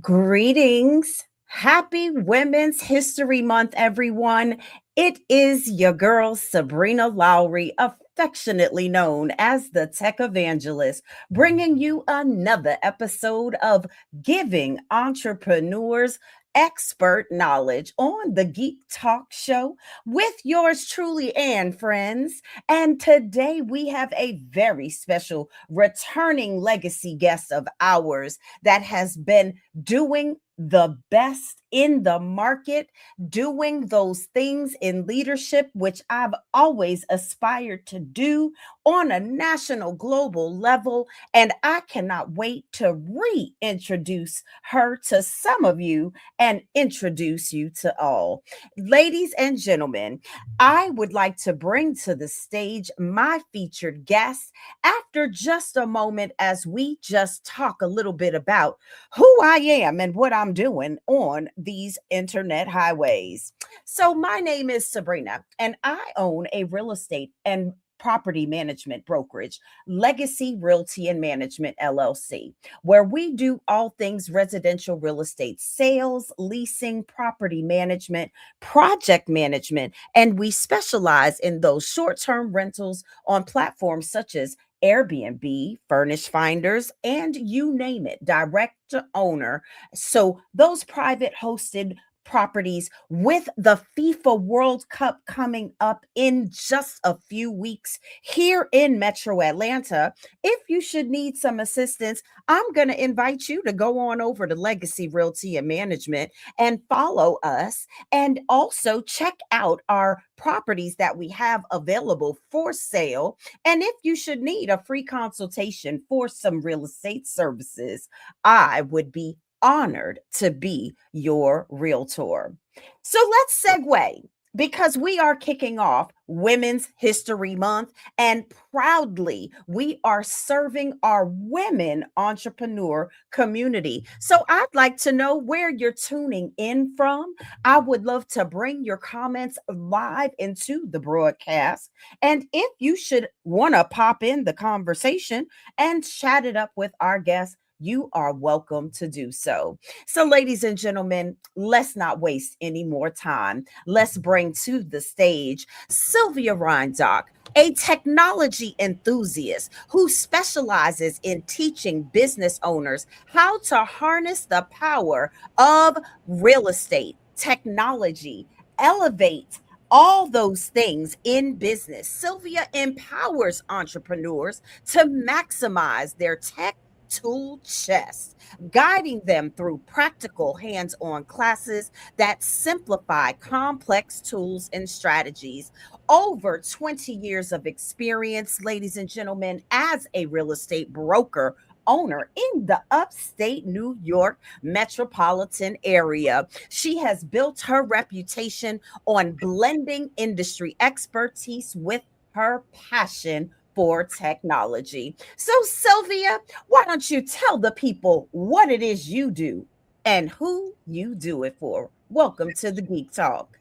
Greetings. Happy Women's History Month, everyone. It is your girl, Sabrina Lowery, affectionately known as the Tech Evangelist, bringing you another episode of Giving Entrepreneurs Expert Knowledge on the Geek Talk Show with yours truly and friends. And today we have a very special returning legacy guest of ours that has been doing the best in the market, doing those things in leadership, which I've always aspired to do on a national, global level. And I cannot wait to reintroduce her to some of you and introduce you to all. Ladies and gentlemen, I would like to bring to the stage my featured guest after just a moment as we just talk a little bit about who I am and what I'm doing on these internet highways. So, my name is Sabrina, and I own a real estate and property management brokerage, Legacy Realty and Management LLC, where we do all things residential real estate sales, leasing, property management, project management, and we specialize in those short term rentals on platforms such as Airbnb, Furnish Finders, and you name it, direct to owner. So those private hosted properties with the FIFA World Cup coming up in just a few weeks here in Metro Atlanta. If you should need some assistance, I'm going to invite you to go on over to Legacy Realty and Management and follow us, and also check out our properties that we have available for sale. And if you should need a free consultation for some real estate services, I would be honored to be your realtor. So let's segue because we are kicking off Women's History Month, and proudly we are serving our women entrepreneur community. So I'd like to know where you're tuning in from. I would love to bring your comments live into the broadcast. And if you should want to pop in the conversation and chat it up with our guests, you are welcome to do so. So, ladies and gentlemen, let's not waste any more time. Let's bring to the stage Sylvia Ryndock, a technology enthusiast who specializes in teaching business owners how to harness the power of real estate, technology, elevate all those things in business. Sylvia empowers entrepreneurs to maximize their tech tool chest, guiding them through practical hands on classes that simplify complex tools and strategies. Over 20 years of experience, ladies and gentlemen, as a real estate broker. Owner in the upstate New York metropolitan area. She has built her reputation on blending industry expertise with her passion for technology. So, Sylvia, why don't you tell the people what it is you do and who you do it for? Welcome to the Geek Talk.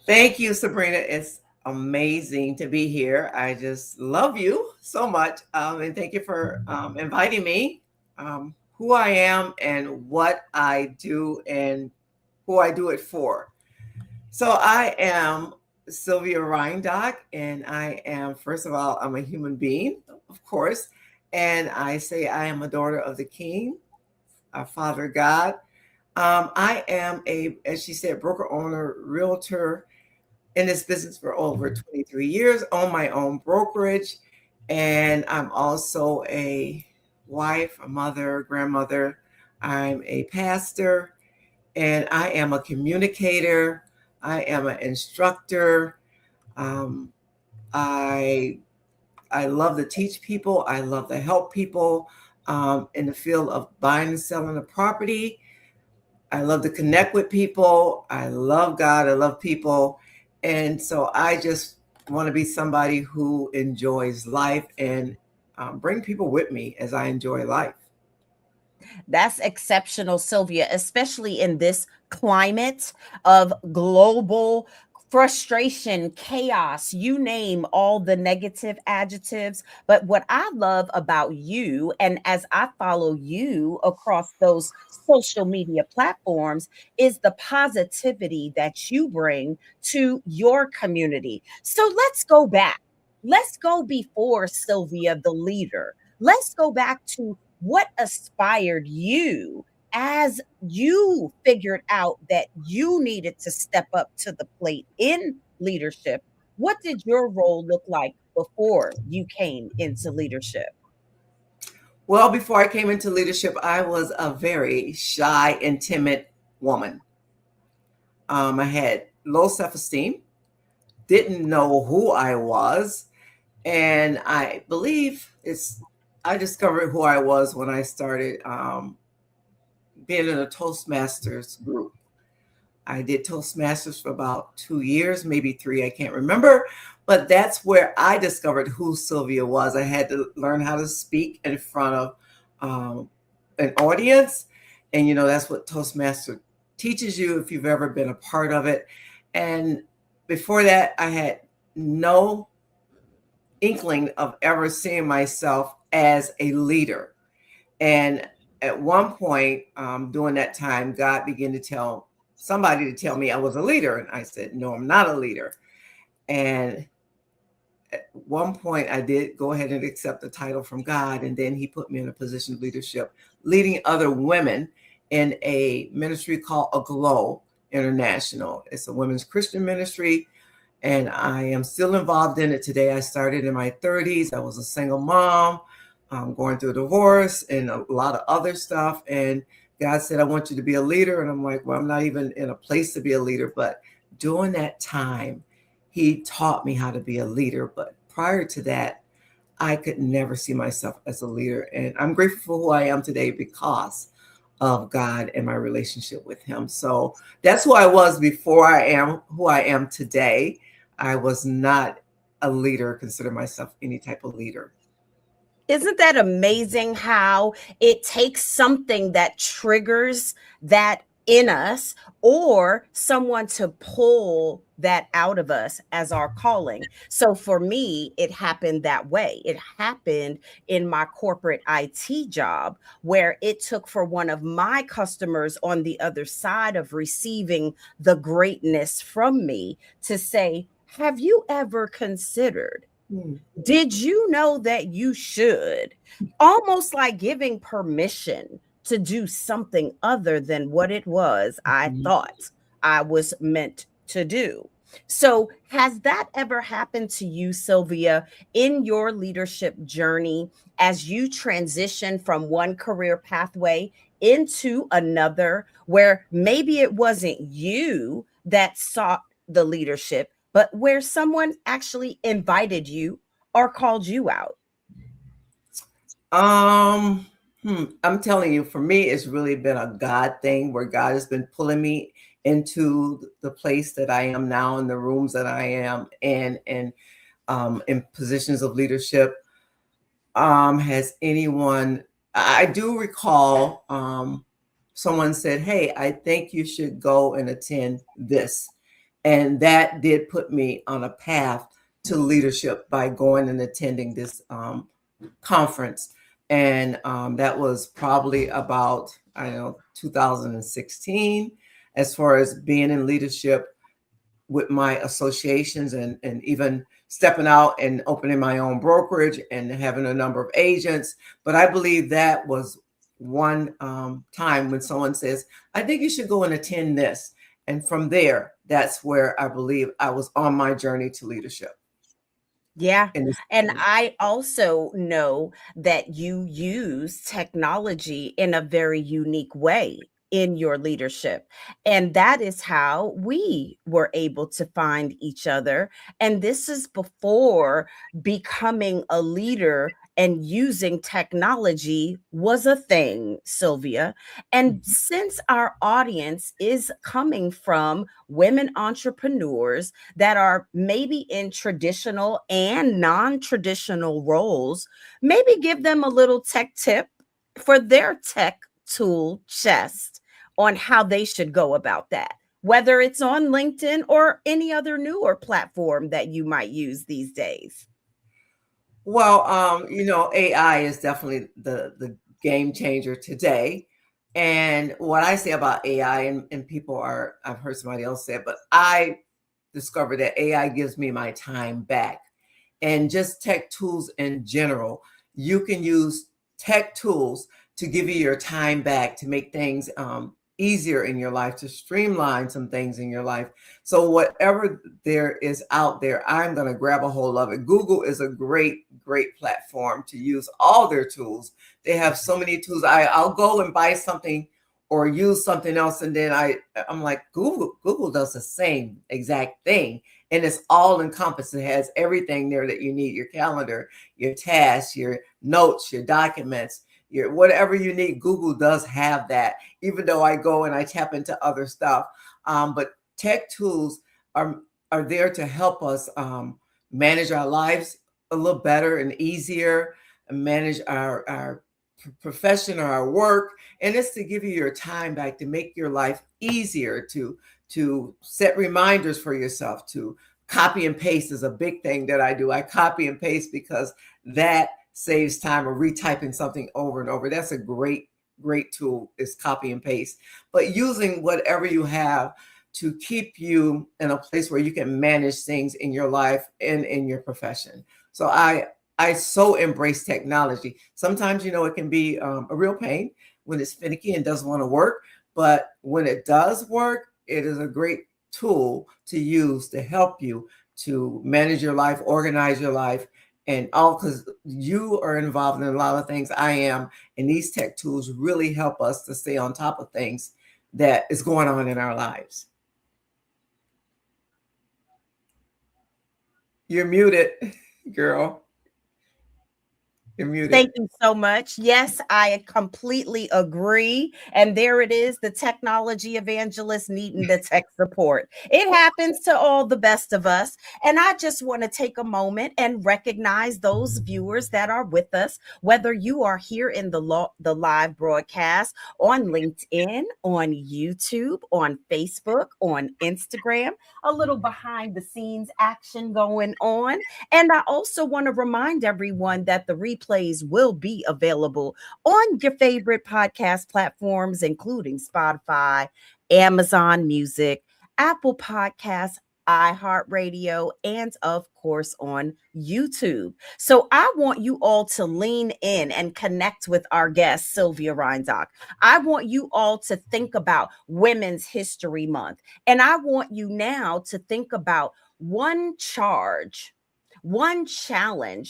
Thank you, Sabrina. It's amazing to be here. I just love you so much. And thank you for inviting me, who I am, and what I do, and who I do it for. So, I am Sylvia Ryndock, and I am, first of all, I'm a human being, of course. And I say I am a daughter of the King, our Father God. I am as she said, broker owner, realtor in this business for over 23 years, own my own brokerage. And I'm also a wife, a mother, grandmother. I'm a pastor, and I am a communicator. I am an instructor. Um, I I love to teach people. I love to help people in the field of buying and selling a property. I love to connect with people. I love God. I love people. And so I just want to be somebody who enjoys life and bring people with me as I enjoy life. That's exceptional, Sylvia, especially in this climate of global frustration, chaos, you name all the negative adjectives. But what I love about you, and as I follow you across those social media platforms, is the positivity that you bring to your community. So let's go back. Let's go before Sylvia, the leader. Let's go back to what inspired you as you figured out that you needed to step up to the plate in leadership. What did your role look like before you came into leadership? Well, before I came into leadership, I was a very shy and timid woman. I had low self esteem, didn't know who I was, and I believe I discovered who I was when I started being in a Toastmasters group. I did Toastmasters for about 2 years, maybe three, I can't remember. But that's where I discovered who Sylvia was. I had to learn how to speak in front of um, an audience. And, that's what Toastmaster teaches you if you've ever been a part of it. And before that, I had no inkling of ever seeing myself as a leader. And at one point during that time, God began to tell somebody to tell me I was a leader. And I said, no, I'm not a leader. And at one point, I did go ahead and accept the title from God. And then he put me in a position of leadership, leading other women in a ministry called Aglow International. It's a women's Christian ministry. And I am still involved in it today. I started in my 30s. I was a single mom, going through a divorce and a lot of other stuff. And God said, I want you to be a leader. And I'm like, well, I'm not even in a place to be a leader. But during that time, he taught me how to be a leader. But prior to that, I could never see myself as a leader. And I'm grateful for who I am today because of God and my relationship with him. So that's who I was before I am who I am today. I was not a leader, consider myself any type of leader. Isn't that amazing how it takes something that triggers that in us or someone to pull that out of us as our calling? So for me, it happened that way. It happened in my corporate IT job where it took for one of my customers on the other side of receiving the greatness from me to say, have you ever considered, Hmm. did you know that you should? Almost like giving permission to do something other than what it was I Mhm. thought I was meant to do. So, has that ever happened to you, Sylvia, in your leadership journey as you transition from one career pathway into another, where maybe it wasn't you that sought the leadership, but where someone actually invited you or called you out? Um, I'm telling you, for me, it's really been a God thing where God has been pulling me into the place that I am now, in the rooms that I am in, and in positions of leadership. Has anyone? I do recall someone said, "Hey, I think you should go and attend this," and that did put me on a path to leadership by going and attending this conference. And that was probably about, I don't know, 2016, as far as being in leadership with my associations, and even stepping out and opening my own brokerage and having a number of agents. But I believe that was one time when someone says, I think you should go and attend this. And from there, that's where I believe I was on my journey to leadership Yeah. in this And area. I also know that you use technology in a very unique way in your leadership. And that is how we were able to find each other. And this is before becoming a leader and using technology was a thing, Sylvia. And since our audience is coming from women entrepreneurs, that are maybe in traditional and non traditional roles, maybe give them a little tech tip for their tech tool chest on how they should go about that. whether it's on LinkedIn or any other newer platform that you might use these days? Well, AI is definitely the game changer today. And what I say about AI, and people are, I've heard somebody else say it, but I discovered that AI gives me my time back. And just tech tools in general, you can use tech tools to give you your time back, to make things easier in your life, to streamline some things in your life. So whatever there is out there, I'm going to grab a hold of it. Google is a great platform to use all their tools. They have so many tools. I'll go and buy something or use something else, and then I'm like, Google does the same exact thing, and it's all encompassed. It has everything there that you need: your calendar, your tasks, your notes, your documents, your whatever you need. Google does have that, even though I go and I tap into other stuff. But tech tools are there to help us manage our lives a little better and easier, and manage our profession or our work. And it's to give you your time back, to make your life easier, to set reminders for yourself. To copy and paste is a big thing that I do. I copy and paste because that saves time of retyping something over and over. That's a great tool, is copy and paste. But using whatever you have to keep you in a place where you can manage things in your life and in your profession. So I so embrace technology. Sometimes, it can be a real pain when it's finicky and doesn't want to work. But when it does work, it is a great tool to use to help you to manage your life, organize your life, and all, because you are involved in a lot of things. I am. And these tech tools really help us to stay on top of things that is going on in our lives. You're muted, girl. You're muted. Thank you so much. Yes, I completely agree. And there it is, the technology evangelist needing the tech support. It happens to all the best of us. And I just want to take a moment and recognize those viewers that are with us, whether you are here in the live broadcast on LinkedIn, on YouTube, on Facebook, on Instagram, a little behind the scenes action going on. And I also want to remind everyone that the replays will be available on your favorite podcast platforms, including Spotify, Amazon Music, Apple Podcasts, iHeartRadio, and of course on YouTube. So I want you all to lean in and connect with our guest, Sylvia Ryndock. I want you all to think about Women's History Month. And I want you now to think about one challenge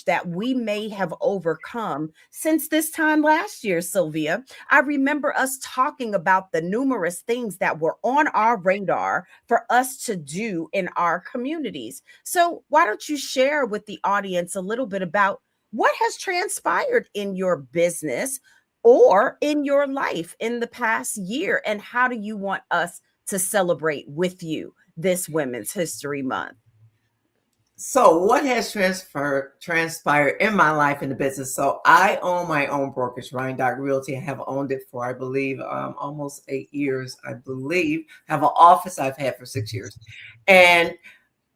that we may have overcome since this time last year, Sylvia. I remember us talking about the numerous things that were on our radar for us to do in our communities. So, why don't you share with the audience a little bit about what has transpired in your business or in your life in the past year, and how do you want us to celebrate with you this Women's History Month? So what has transpired in my life in the business? So I own my own brokerage, Ryndock Realty. I have owned it for, I believe, almost 8 years, I believe. Have an office I've had for 6 years. And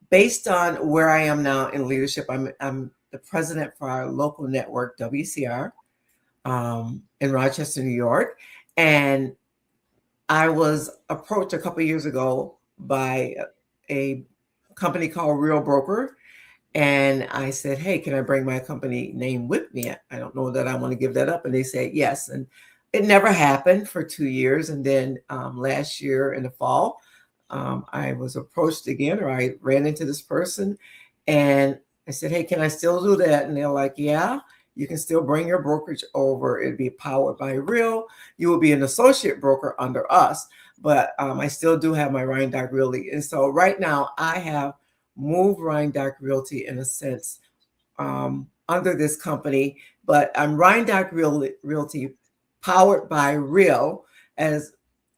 based on where I am now in leadership, I'm the president for our local network, WCR, in Rochester, New York. And I was approached a couple of years ago by a company called Real Broker. And I said, hey, can I bring my company name with me? I don't know that I want to give that up. And they said yes. And it never happened for 2 years. And then last year in the fall, I was approached again, or I ran into this person. And I said, hey, can I still do that? And they're like, yeah, you can still bring your brokerage over. It'd be powered by Real. You will be an associate broker under us. But I still do have my Ryndock Realty. And so right now I have moved Ryndock Realty in a sense under this company, but I'm Ryndock Realty powered by Real as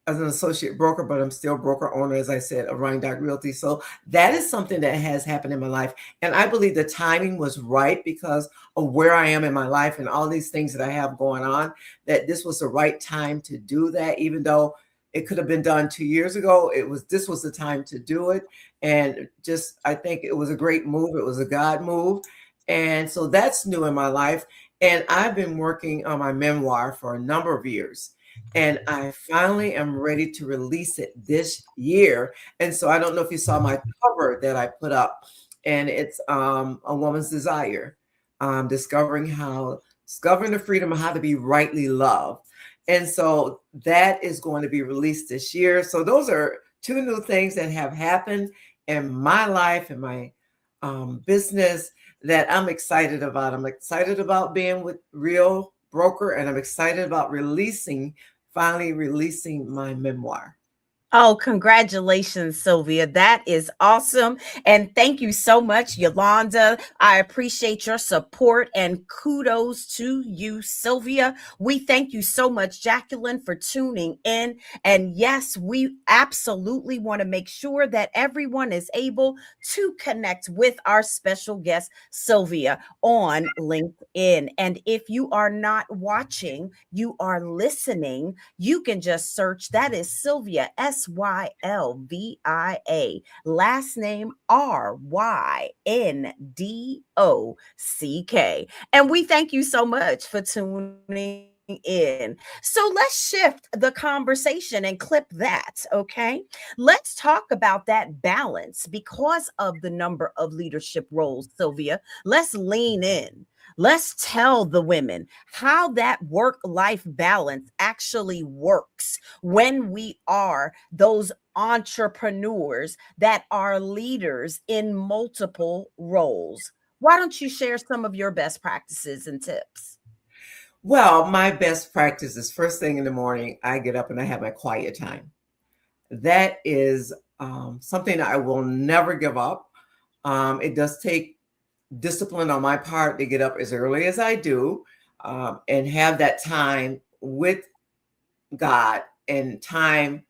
an associate broker, but I'm still broker owner, as I said, of Ryndock Realty. So that is something that has happened in my life. And I believe the timing was right because of where I am in my life and all these things that I have going on, that this was the right time to do that, even though It could have been done 2 years ago. This was the time to do it. And just, I think it was a great move. It was a God move. And so that's new in my life. And I've been working on my memoir for a number of years. And I finally am ready to release it this year. And so I don't know if you saw my cover that I put up, and it's A Woman's Desire, discovering the freedom of how to be rightly loved. And so that is going to be released this year. So those are two new things that have happened in my life and my business that I'm excited about. I'm excited about being with Real Broker, and I'm excited about finally releasing my memoir. Oh, congratulations, Sylvia. That is awesome. And thank you so much, Yolanda. I appreciate your support and kudos to you, Sylvia. We thank you so much, Jacqueline, for tuning in. And yes, we absolutely want to make sure that everyone is able to connect with our special guest, Sylvia, on LinkedIn. And if you are not watching, you are listening, you can just search. That is Sylvia, Sylvia, last name Ryndock. And we thank you so much for tuning in. So let's shift the conversation and clip that, okay? Let's talk about that balance because of the number of leadership roles, Sylvia. Let's lean in. Let's tell the women how that work life balance actually works when we are those entrepreneurs that are leaders in multiple roles. Why don't you share some of your best practices and tips? Well, my best practice is first thing in the morning, I get up and I have my quiet time. That is something I will never give up. It does take discipline on my part to get up as early as I do, and have that time with God and time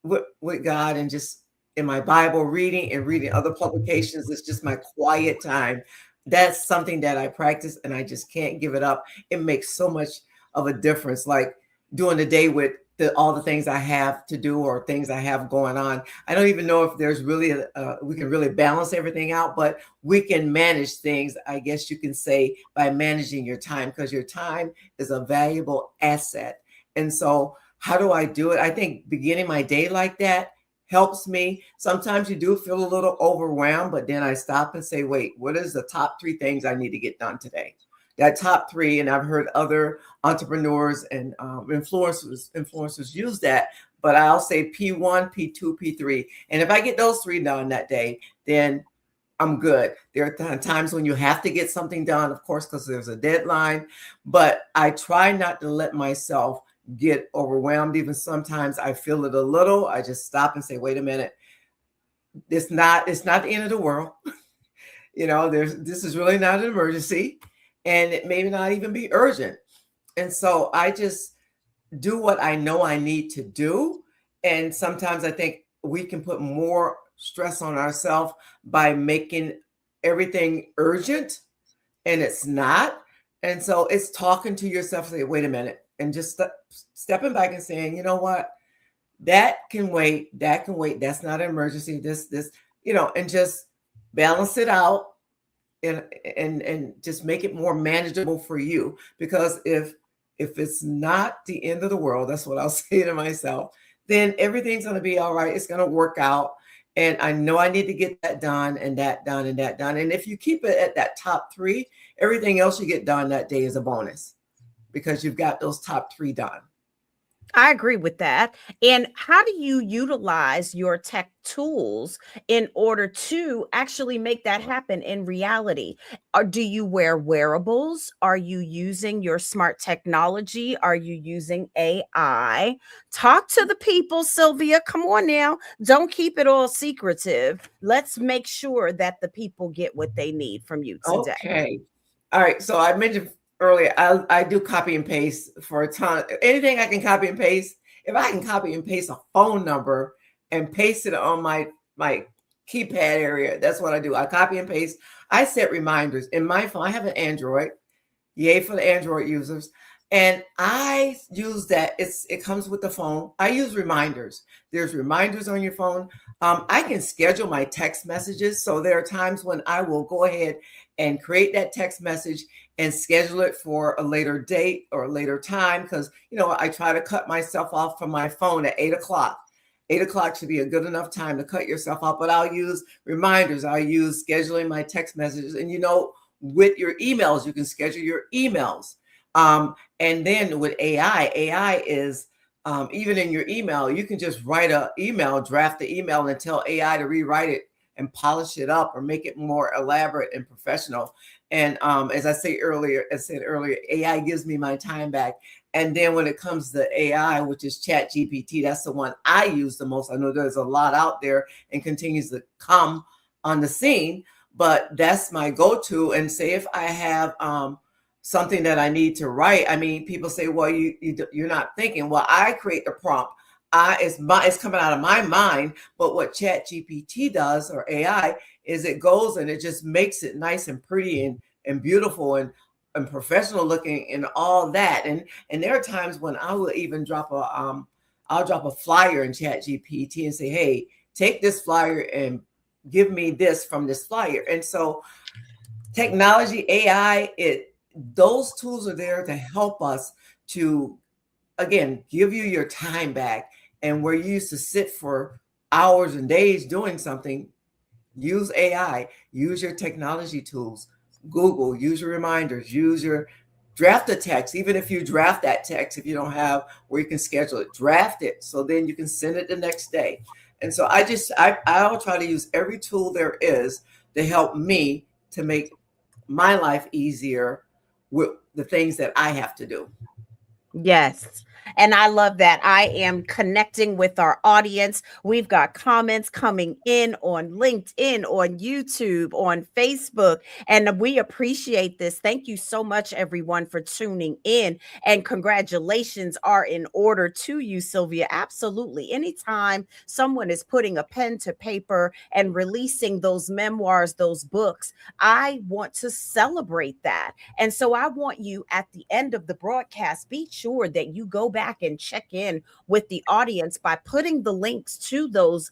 with God, and just in my Bible reading and reading other publications. It's just my quiet time. That's something that I practice and I just can't give it up. It makes so much of a difference. Like during the day with all the things I have to do or things I have going on. I don't even know if there's really, we can really balance everything out, but we can manage things, I guess you can say, by managing your time, because your time is a valuable asset. And so how do I do it? I think beginning my day like that helps me. Sometimes you do feel a little overwhelmed, but then I stop and say, wait, what is the top 3 things I need to get done today? That top 3, and I've heard other entrepreneurs and influencers use that, but I'll say P1, P2, P3. And if I get those 3 done that day, then I'm good. There are times when you have to get something done, of course, because there's a deadline, but I try not to let myself get overwhelmed. Even sometimes I feel it a little. I just stop and say, wait a minute. It's not the end of the world. This is really not an emergency, and it may not even be urgent. And so I just do what I know I need to do. And sometimes I think we can put more stress on ourselves by making everything urgent, and it's not. And so it's talking to yourself, say, wait a minute, and just stepping back and saying, you know what, that can wait. That can wait. That's not an emergency. This, and just balance it out, and just make it more manageable for you. Because if it's not the end of the world, that's what I'll say to myself, then everything's going to be all right. It's going to work out. And I know I need to get that done and that done and that done. And if you keep it at that top 3, everything else you get done that day is a bonus, because you've got those top 3 done. I agree with that. And how do you utilize your tech tools in order to actually make that happen in reality? Or do you wear wearables? Are you using your smart technology? Are you using AI? Talk to the people, Sylvia. Come on now. Don't keep it all secretive. Let's make sure that the people get what they need from you today. Okay. All right. So I mentioned earlier, I do copy and paste for a ton. Anything I can copy and paste. If I can copy and paste a phone number and paste it on my keypad area, that's what I do. I copy and paste. I set reminders in my phone. I have an Android. Yay for the Android users. And I use that. It comes with the phone. I use reminders. There's reminders on your phone. I can schedule my text messages. So there are times when I will go ahead and create that text message and schedule it for a later date or a later time. Because, I try to cut myself off from my phone at 8 o'clock. 8 o'clock should be a good enough time to cut yourself off. But I'll use reminders. I'll use scheduling my text messages. And, with your emails, you can schedule your emails. And then with AI is even in your email, you can just write a email, draft the email, and tell AI to rewrite it and polish it up or make it more elaborate and professional. And as I said earlier, AI gives me my time back. And then when it comes to AI, which is Chat GPT, that's the one I use the most. I know there's a lot out there and continues to come on the scene, but that's my go-to. And say if I have something that I need to write. I mean, people say, well, you're not thinking. Well, I create the prompt. It's coming out of my mind. But what Chat GPT does, or AI, is it goes and it just makes it nice and pretty and beautiful and professional looking and all that. And there are times when I will even I'll drop a flyer in Chat GPT and say, hey, take this flyer and give me this from this flyer. And so technology, AI, those tools are there to help us to, again, give you your time back. And where you used to sit for hours and days doing something, use AI, use your technology tools, Google, use your reminders, draft a text. Even if you draft that text, if you don't have where you can schedule it, draft it so then you can send it the next day. And so I'll try to use every tool there is to help me to make my life easier with the things that I have to do. Yes. And I love that. I am connecting with our audience. We've got comments coming in on LinkedIn, on YouTube, on Facebook, and we appreciate this. Thank you so much, everyone, for tuning in. And congratulations are in order to you, Sylvia. Absolutely. Anytime someone is putting a pen to paper and releasing those memoirs, those books, I want to celebrate that. And so I want you at the end of the broadcast, be sure that you go back and check in with the audience by putting the links to those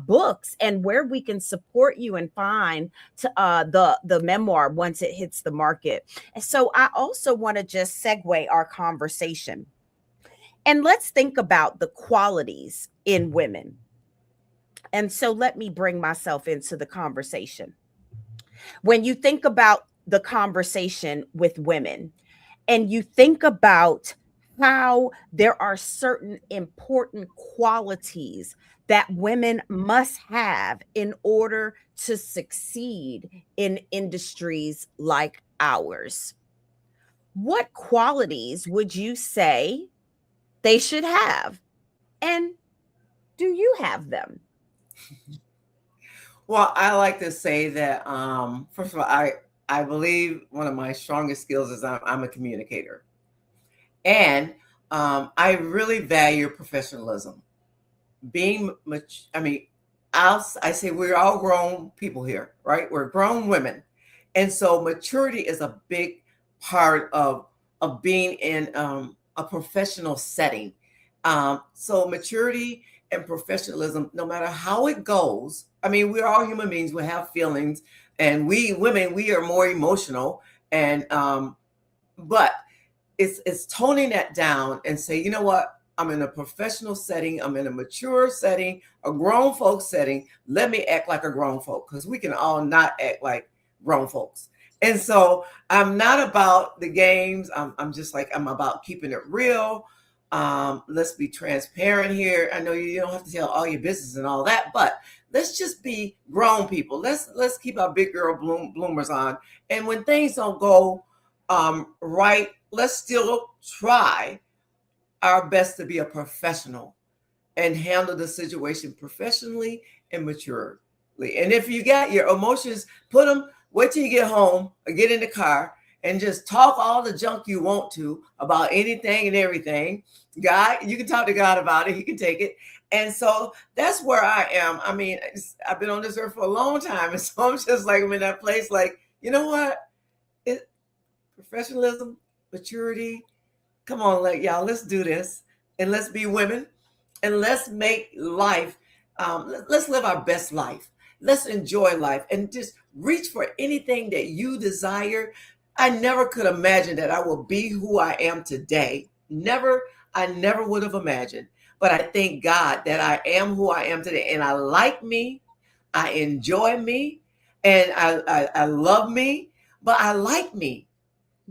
books and where we can support you and find the memoir once it hits the market. And so I also want to just segue our conversation. And let's think about the qualities in women. And so let me bring myself into the conversation. When you think about the conversation with women, and you think about how there are certain important qualities that women must have in order to succeed in industries like ours. What qualities would you say they should have? And do you have them? Well, I like to say that first of all, I believe one of my strongest skills is I'm a communicator, and I really value professionalism. Being much, I mean, I say we're all grown people here, right? We're grown women, and so maturity is a big part of being in a professional setting. So maturity and professionalism, no matter how it goes. I mean, we're all human beings. We have feelings, and we women, we are more emotional, and but it's toning that down and say, you know what? I'm in a professional setting. I'm in a mature setting, a grown folk setting. Let me act like a grown folk, because we can all not act like grown folks. And so I'm not about the games. I'm just like, I'm about keeping it real. Let's be transparent here. I know you don't have to tell all your business and all that, but let's just be grown people. Let's keep our big girl bloomers on. And when things don't go right, let's still try our best to be a professional and handle the situation professionally and maturely. And if you got your emotions, wait till you get home or get in the car and just talk all the junk you want to about anything and everything. God, you can talk to God about it. He can take it. And so that's where I am. I mean, I've been on this earth for a long time. And so I'm just like, I'm in that place like, you know what? Professionalism, maturity, Come on, y'all, let's do this. And let's be women. And let's make life, let's live our best life. Let's enjoy life and just reach for anything that you desire. I never could imagine that I will be who I am today. Never, I never would have imagined. But I thank God that I am who I am today. And I like me, I enjoy me, and I love me, but I like me.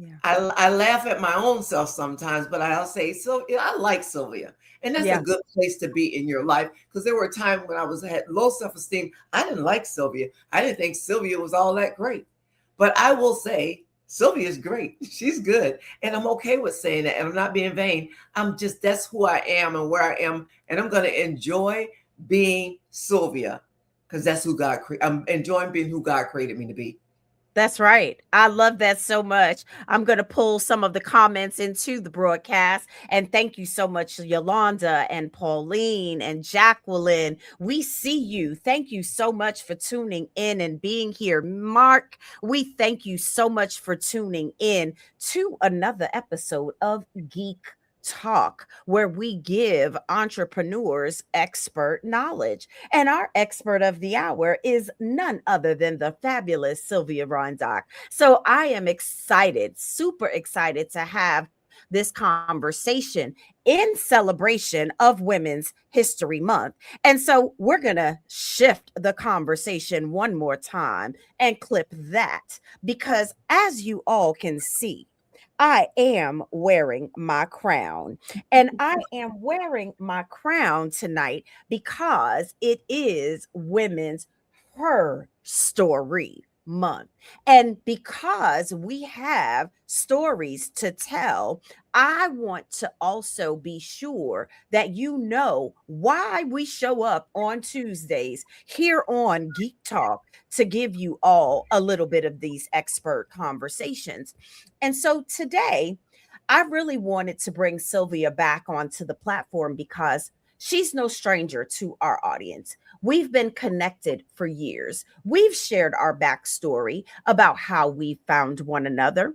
Yeah. I laugh at my own self sometimes, but I'll say, so yeah, I like Sylvia. And that's a Yeah. good place to be in your life, because there were times when had low self-esteem. I didn't like Sylvia. I didn't think Sylvia was all that great. But I will say Sylvia is great. She's good. And I'm okay with saying that. And I'm not being vain. That's who I am and where I am. And I'm going to enjoy being Sylvia, because that's who God created. I'm enjoying being who God created me to be. That's right. I love that so much. I'm going to pull some of the comments into the broadcast. And thank you so much, Yolanda and Pauline and Jacqueline. We see you. Thank you so much for tuning in and being here. Mark, we thank you so much for tuning in to another episode of Geek Talk, where we give entrepreneurs expert knowledge. And our expert of the hour is none other than the fabulous Sylvia Ryndock. So I am excited, super excited to have this conversation in celebration of Women's History Month. And so we're going to shift the conversation one more time and clip that, because as you all can see, I am wearing my crown. And I am wearing my crown tonight because it is Women's Her Story Month. And because we have stories to tell, I want to also be sure that you know why we show up on Tuesdays here on Geek Talk to give you all a little bit of these expert conversations. And so today, I really wanted to bring Sylvia back onto the platform because she's no stranger to our audience. We've been connected for years. We've shared our backstory about how we found one another.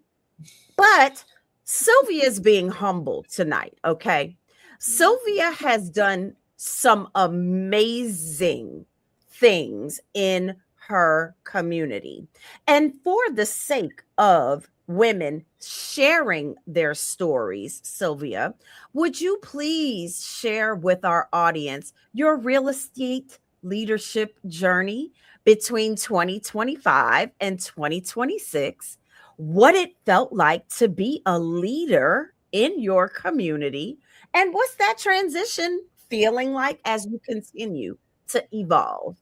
But Sylvia's being humble tonight, okay? Sylvia has done some amazing things in her community. And for the sake of women sharing their stories, Sylvia, would you please share with our audience your real estate leadership journey between 2025 and 2026? What it felt like to be a leader in your community, and what's that transition feeling like as you continue to evolve?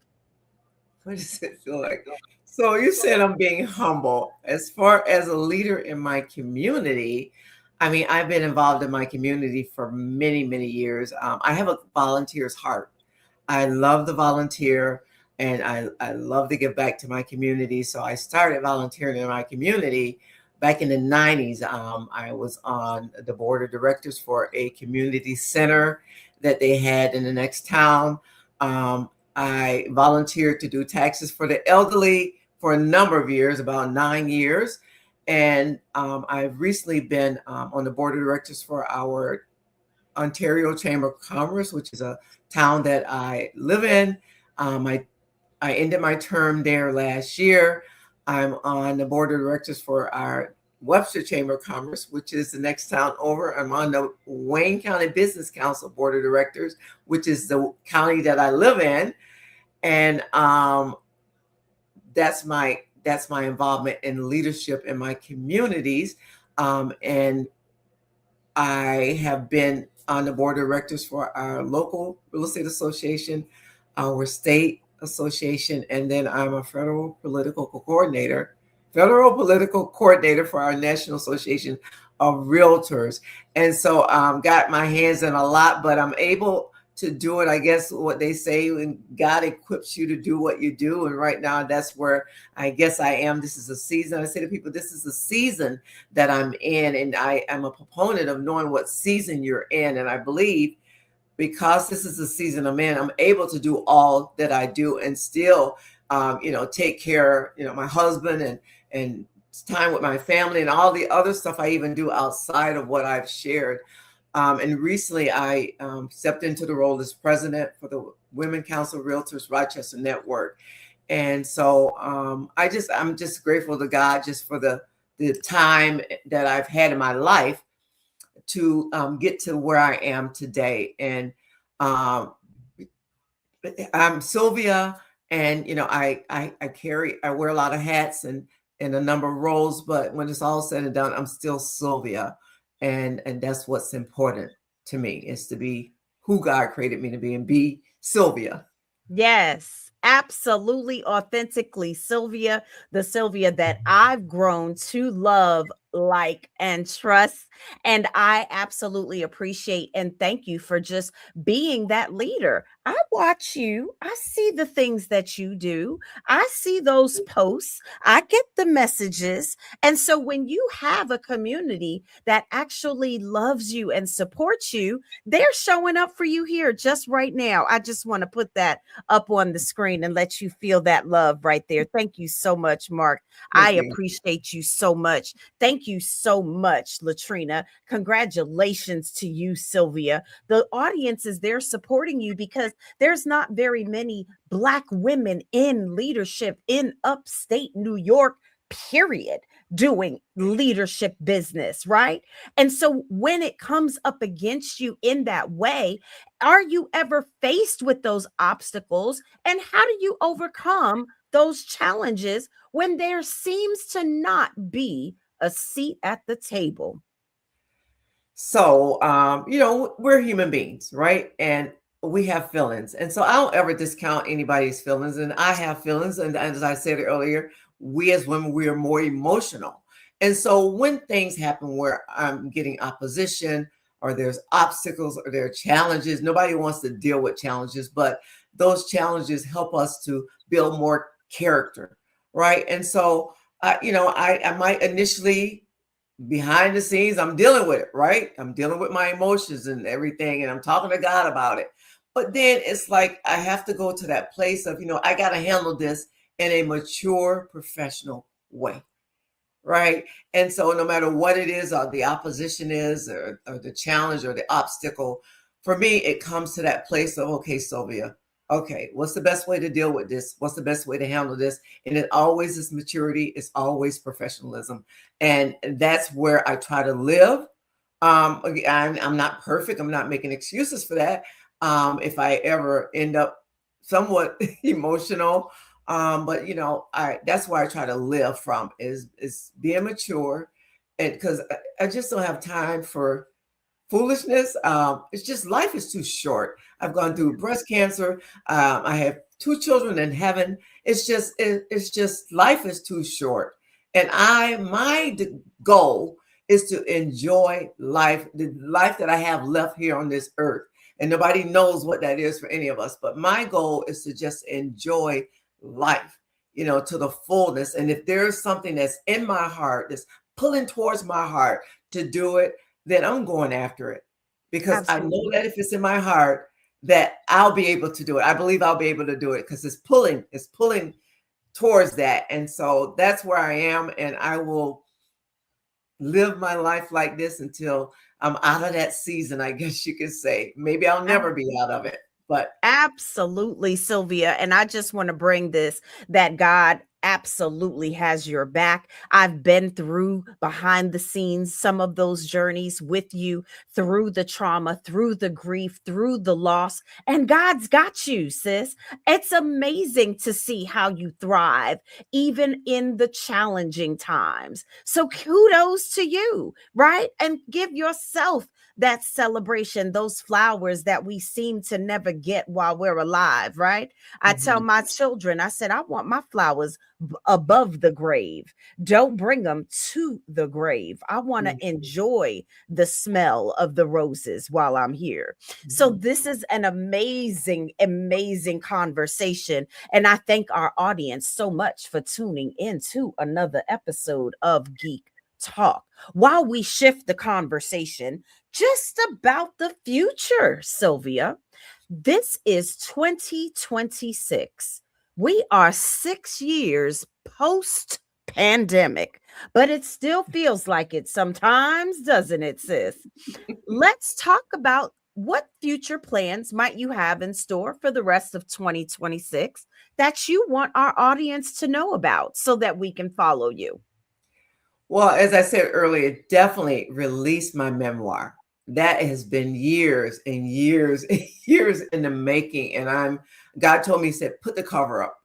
What does it feel like? So you said I'm being humble. As far as a leader in my community, I mean, I've been involved in my community for many, many years. I have a volunteer's heart. I love the volunteer, and I love to give back to my community. So I started volunteering in my community back in the 90s. I was on the board of directors for a community center that they had in the next town. I volunteered to do taxes for the elderly for a number of years, about 9 years. And I've recently been on the board of directors for our Ontario Chamber of Commerce, which is a town that I live in. I ended my term there last year. I'm on the board of directors for our Webster Chamber of Commerce, which is the next town over. I'm on the Wayne County Business Council board of directors, which is the county that I live in. And that's my involvement in leadership in my communities. And I have been on the board of directors for our local real estate association, our state association, and then I'm a federal political coordinator for our National Association of Realtors. And so got my hands in a lot, but I'm able to do it. I guess what they say, when God equips you to do what you do. And right now, that's where I guess I am. This is a season. I say to people, this is a season that I'm in. And I am a proponent of knowing what season you're in. And I believe because this is the season I'm in, I'm able to do all that I do and still, take care, my husband and time with my family and all the other stuff I even do outside of what I've shared. And recently I stepped into the role as president for the Women Council Realtors Rochester Network. And so I'm just grateful to God just for the time that I've had in my life to get to where I am today. And um, I'm Sylvia, and I wear a lot of hats and in a number of roles, but when it's all said and done, I'm still Sylvia, and that's what's important to me, is to be who God created me to be and be Sylvia. Yes, absolutely authentically Sylvia, the Sylvia that I've grown to love, like, and trust. And I absolutely appreciate and thank you for just being that leader. I watch you, I see the things that you do, I see those posts, I get the messages. And so when you have a community that actually loves you and supports you, they're showing up for you here just right now. I just want to put that up on the screen and let you feel that love right there. Thank you so much, Mark. I Thank you. appreciate you so much. Thank you so much, Latrina. Congratulations to you, Sylvia. The audience is there supporting you because there's not very many Black women in leadership in upstate New York, period, doing leadership business, right? And so when it comes up against you in that way, are you ever faced with those obstacles? And how do you overcome those challenges when there seems to not be a seat at the table? So, we're human beings, right? And we have feelings. And so I don't ever discount anybody's feelings. And I have feelings. And as I said earlier, we as women, we are more emotional. And so when things happen where I'm getting opposition or there's obstacles or there are challenges, nobody wants to deal with challenges, but those challenges help us to build more character, right? And so, I might initially behind the scenes, I'm dealing with it, right? I'm dealing with my emotions and everything, and I'm talking to God about it. But then it's like I have to go to that place of, I got to handle this in a mature, professional way, right? And so no matter what it is, or the opposition is, or the challenge or the obstacle, for me, it comes to that place of, okay, Sylvia, okay, what's the best way to deal with this? What's the best way to handle this? And it always is maturity, it's always professionalism. And that's where I try to live. Again, I'm not perfect. I'm not making excuses for that. If I ever end up somewhat emotional, but I that's where I try to live from, is being mature, and because I just don't have time for foolishness. It's just life is too short. I've gone through breast cancer. I have two children in heaven. It's just life is too short, and my goal is to enjoy life, the life that I have left here on this earth. And nobody knows what that is for any of us, but my goal is to just enjoy life, to the fullness. And if there's something that's in my heart that's pulling towards my heart to do it, then I'm going after it, because I know Absolutely. that if it's in my heart, that I'll be able to do it. I believe I'll be able to do it because it's pulling towards that. And so that's where I am, and I will live my life like this until I'm out of that season, I guess you could say. Maybe I'll never be out of it, but Absolutely, Sylvia. And I just want to bring this, that God absolutely has your back. I've been through behind the scenes some of those journeys with you, through the trauma, through the grief, through the loss, and God's got you, sis. It's amazing to see how you thrive even in the challenging times. So kudos to you, right? And give yourself that celebration, those flowers that we seem to never get while we're alive, right? I tell mhm, my children, I said, I want my flowers above the grave. Don't bring them to the grave. I want to mhm, enjoy the smell of the roses while I'm here. So, mhm. this is an amazing, amazing conversation. And I thank our audience so much for tuning into another episode of Geek Talk. While we shift the conversation just about the future, Sylvia, this is 2026. We are 6 years post pandemic. But it still feels like it sometimes, doesn't it, sis? Let's talk about what future plans might you have in store for the rest of 2026 that you want our audience to know about so that we can follow you. Well, as I said earlier, definitely release my memoir. That has been years and years and years in the making. And God told me, he said, put the cover up.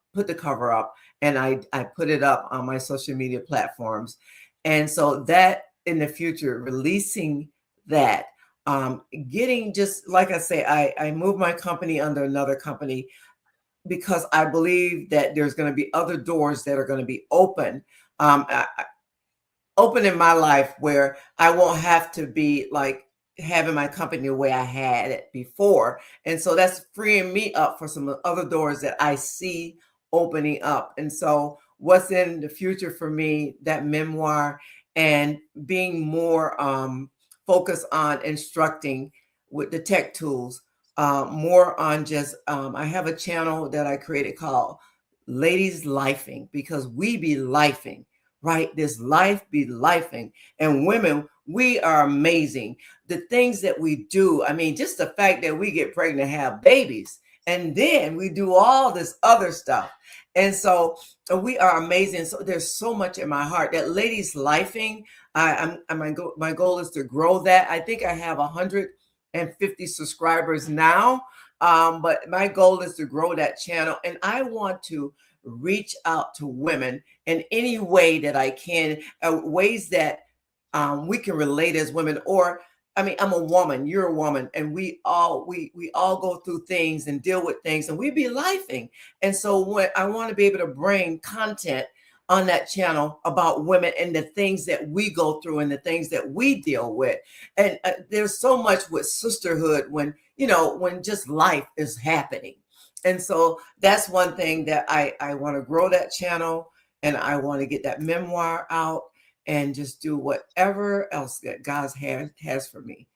And I put it up on my social media platforms. And so that in the future, releasing that, getting just like I say, I moved my company under another company because I believe that there's going to be other doors that are going to be open. Open in my life where I won't have to be like having my company the way I had it before. And so that's freeing me up for some other doors that I see opening up. And so what's in the future for me, that memoir and being more focused on instructing with the tech tools, more on just, I have a channel that I created called Ladies Lifing because we be lifing, right? This life be lifing. And women, we are amazing. The things that we do, I mean, just the fact that we get pregnant, have babies, and then we do all this other stuff. And so we are amazing. So there's so much in my heart that ladies lifing. My goal is to grow that. I think I have 150 subscribers now. But my goal is to grow that channel. And I want to reach out to women in any way that I can, ways that we can relate as women. Or, I mean, I'm a woman, you're a woman, and we all go through things and deal with things, and we be lifing. And so, when I want to be able to bring content on that channel about women and the things that we go through and the things that we deal with. And there's so much with sisterhood when when just life is happening. And so that's one thing that I want to grow that channel, and I want to get that memoir out and just do whatever else that God has for me.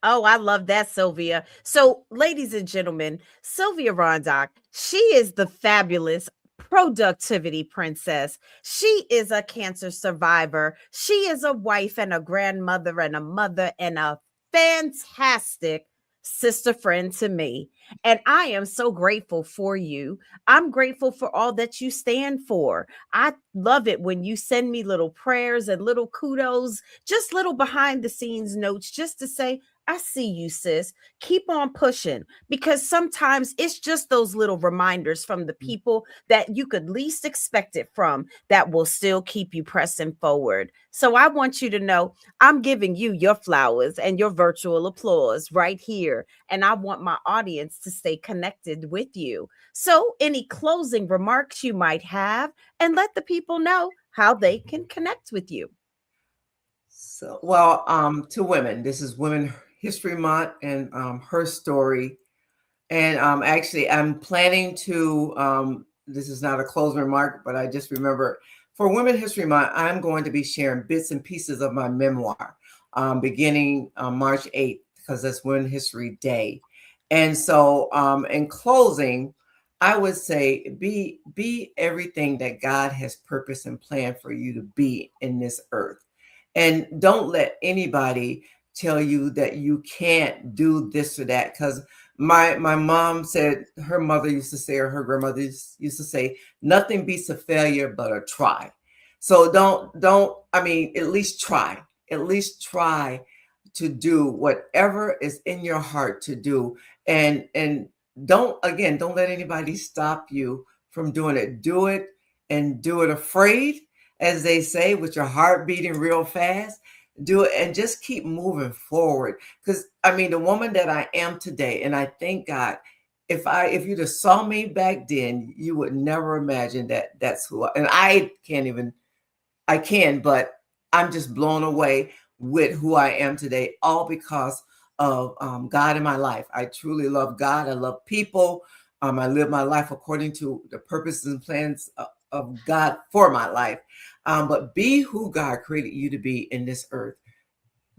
Oh, I love that, Sylvia. So, ladies and gentlemen, Sylvia Ryndock, she is the fabulous productivity princess. She is a cancer survivor. She is a wife and a grandmother and a mother and a fantastic sister friend to me. And I am so grateful for you. I'm grateful for all that you stand for. I love it when you send me little prayers and little kudos, just little behind the scenes notes, just to say, I see you, sis. Keep on pushing, because sometimes it's just those little reminders from the people that you could least expect it from that will still keep you pressing forward. So I want you to know I'm giving you your flowers and your virtual applause right here. And I want my audience to stay connected with you. So, any closing remarks you might have, and let the people know how they can connect with you. So, well, to women, this is Women History Month, and her story. And actually, I'm planning to. This is not a closing remark, but I just remember for Women History Month, I'm going to be sharing bits and pieces of my memoir, beginning March 8th, because that's Women History Day. And so, in closing, I would say be everything that God has purposed and planned for you to be in this earth. And don't let anybody tell you that you can't do this or that. Because my mom said, her mother used to say, or her grandmother used to say, nothing beats a failure but a try. So don't I mean, at least try to do whatever is in your heart to do. And don't let anybody stop you from doing it. Do it, and do it afraid, as they say, with your heart beating real fast. Do it and just keep moving forward. Because I mean, the woman that I am today, and I thank God, if you'd have saw me back then, you would never imagine that that's who and I can't even, I can, but I'm just blown away with who I am today, all because of God in my life. I truly love God. I love people. I live my life according to the purposes and plans of God for my life. But be who God created you to be in this earth.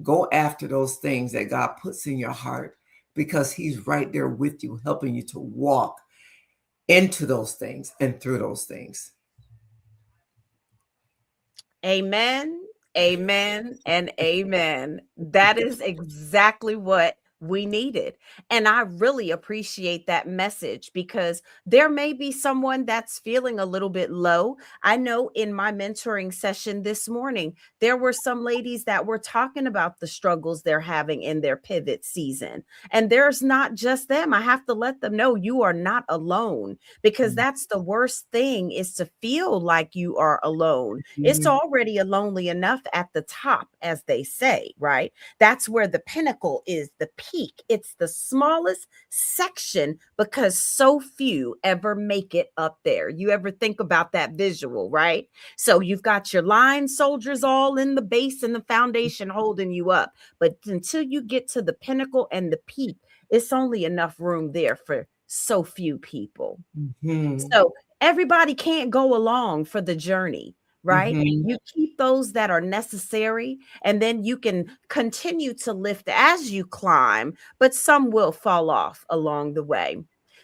Go after those things that God puts in your heart, because He's right there with you, helping you to walk into those things and through those things. Amen, amen, and amen. That is exactly what we needed. And I really appreciate that message because there may be someone that's feeling a little bit low. I know in my mentoring session this morning, there were some ladies that were talking about the struggles they're having in their pivot season. And there's not just them. I have to let them know you are not alone because that's the worst thing is to feel like you are alone. It's Mhm. already a lonely enough at the top, as they say, right? That's where the pinnacle is, the peak. It's the smallest section because so few ever make it up there. You ever think about that visual, right? So you've got your line soldiers all in the base and the foundation holding you up. But until you get to the pinnacle and the peak, it's only enough room there for so few people. Mhm. So everybody can't go along for the journey, right? Mhm. You keep those that are necessary, and then you can continue to lift as you climb, but some will fall off along the way.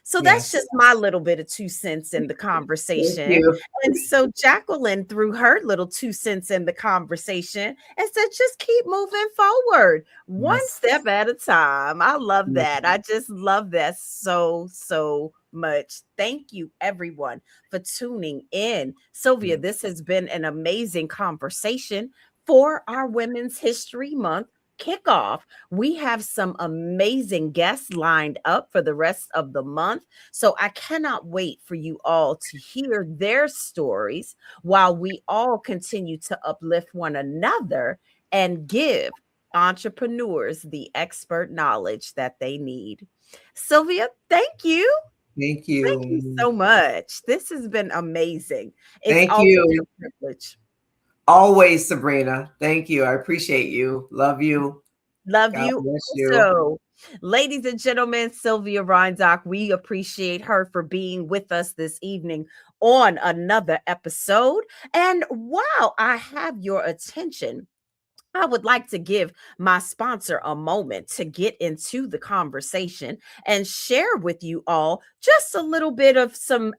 So that's Yes. just my little bit of 2 cents in the Thank conversation. you. And so Jacqueline threw her little 2 cents in the conversation and said, just keep moving forward, one Yes. step at a time. I love Yes. that. I just love that so, so much. Thank you, everyone, for tuning in. Sylvia, this has been an amazing conversation for our Women's History Month kickoff. We have some amazing guests lined up for the rest of the month. So I cannot wait for you all to hear their stories while we all continue to uplift one another and give entrepreneurs the expert knowledge that they need. Sylvia, thank you. Thank Thank you you. so much. This has been amazing. It's Thank always you. a privilege. Always, Sabrina. Thank you. I appreciate you. Love you. Love God you bless you. also. Ladies and gentlemen, Sylvia Ryndock, we appreciate her for being with us this evening on another episode. And while I have your attention, I would like to give my sponsor a moment to get into the conversation and share with you all just a little bit of some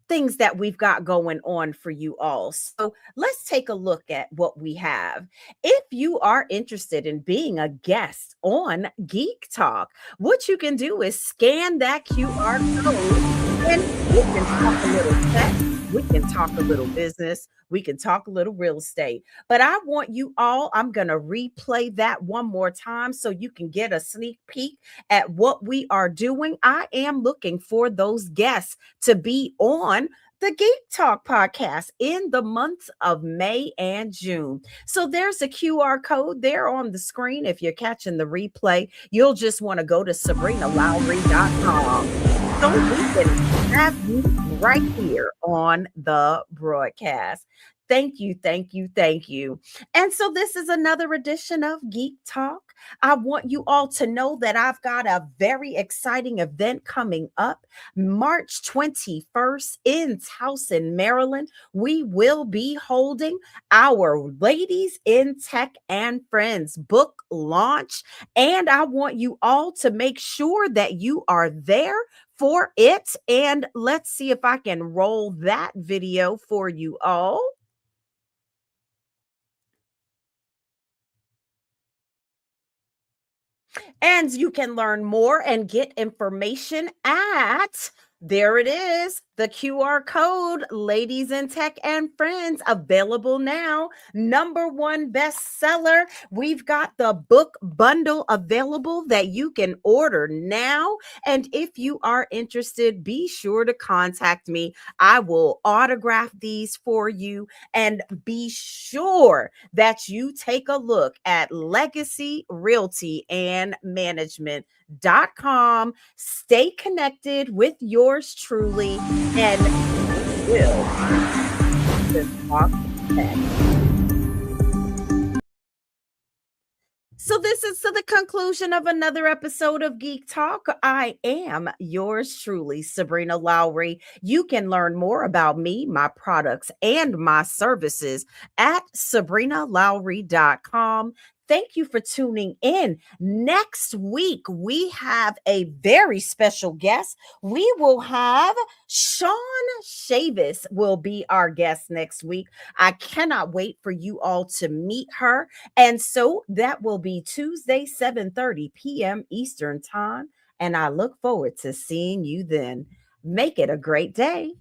things that we've got going on for you all. So, let's take a look at what we have. If you are interested in being a guest on Geek Talk, what you can do is scan that QR code and we can talk a little tech, we can talk a little business, we can talk a little real estate. But I want you all, I'm going to replay that one more time so you can get a sneak peek at what we are doing. I am looking for those guests to be on the Geek Talk podcast in the months of May and June. So there's a QR code there on the screen. If you're catching the replay, you'll just want to go to sabrinalowry.com so we can have you right here on the broadcast. Thank you, thank you, thank you. And so this is another edition of Geek Talk. I want you all to know that I've got a very exciting event coming up March 21st in Towson, Maryland. We will be holding our Ladies in Tech and Friends book launch. And I want you all to make sure that you are there for it. And let's see if I can roll that video for you all. And you can learn more and get information at there it is, the QR code, Ladies in Tech and Friends, available now. Number one bestseller. We've got the book bundle available that you can order now. And if you are interested, be sure to contact me. I will autograph these for you. And be sure that you take a look at Legacy Realty and Management.com. Stay connected with yours truly, and we will talk next. So this is to the conclusion of another episode of Geek Talk. I am yours truly, Sabrina Lowery. You can learn more about me, my products, and my services at sabrinalowry.com. thank you for tuning in. Next week, we have a very special guest. We will have Sean Chavis will be our guest next week. I cannot wait for you all to meet her. And so that will be Tuesday, 7:30 p.m. Eastern Time. And I look forward to seeing you then. Make it a great day.